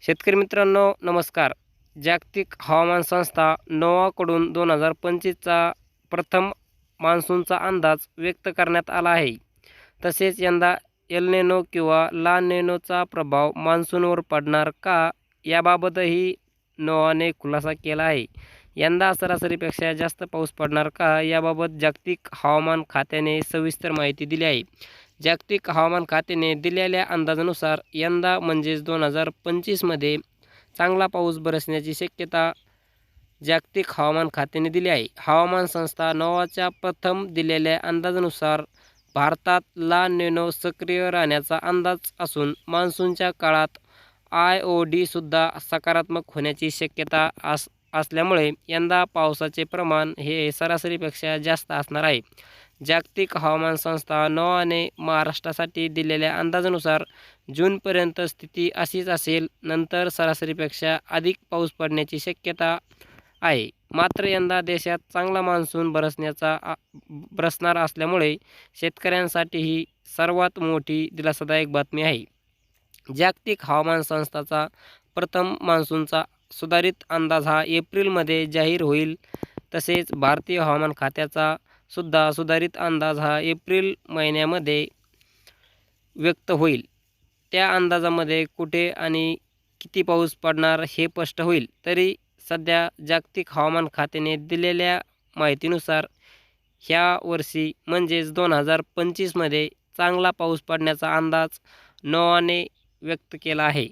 शेतकरी मित्रांनो नमस्कार. जागतिक हवामान संस्था नोआकडून 2025चा प्रथम मान्सूनचा अंदाज व्यक्त करण्यात आला आहे. तसेच यंदा एल निनो किंवा ला निनोचा प्रभाव मान्सूनवर पडणार का याबाबतही नोआने खुलासा केला आहे. यंदा सरासरीपेक्षा जास्त पाऊस पडणार का याबाबत जागतिक हवामान खात्याने सविस्तर माहिती दिली आहे. जागतिक हवामान खात्याने दिलेल्या अंदाजानुसार यंदा म्हणजेच 2025मध्ये चांगला पाऊस बरसण्याची शक्यता जागतिक हवामान खात्याने दिली आहे. हवामान संस्था नोआच्या प्रथम दिलेल्या अंदाजानुसार भारतात ला निनो सक्रिय राहण्याचा अंदाज असून मान्सूनच्या काळात IOD सुद्धा सकारात्मक होण्याची शक्यता असल्यामुळे यंदा पावसाचे प्रमाण हे सरासरीपेक्षा जास्त असणार आहे. जागतिक हवामान संस्था नोआने महाराष्ट्रासाठी दिलेल्या अंदाजानुसार जूनपर्यंत स्थिती अशीच असेल, नंतर सरासरीपेक्षा अधिक पाऊस पडण्याची शक्यता आहे. मात्र यंदा देशात चांगला मान्सून बरसणार असल्यामुळे शेतकऱ्यांसाठी ही सर्वात मोठी दिलासादायक बातमी आहे. जागतिक हवामान संस्थाचा प्रथम मान्सूनचा सुधारित अंदाज हा एप्रिलमध्ये जाहीर होईल. तसेच भारतीय हवामान खात्याचा सुद्धा सुधारित अंदाज हा एप्रिल महिन्यामध्ये व्यक्त होईल. त्या अंदाजामध्ये कुठे आणि किती पाऊस पडणार हे स्पष्ट होईल. तरी सध्या जागतिक हवामान खात्याने दिलेल्या माहितीनुसार ह्या वर्षी म्हणजेच 2025मध्ये चांगला पाऊस पडण्याचा अंदाज नोआने व्यक्त केला आहे.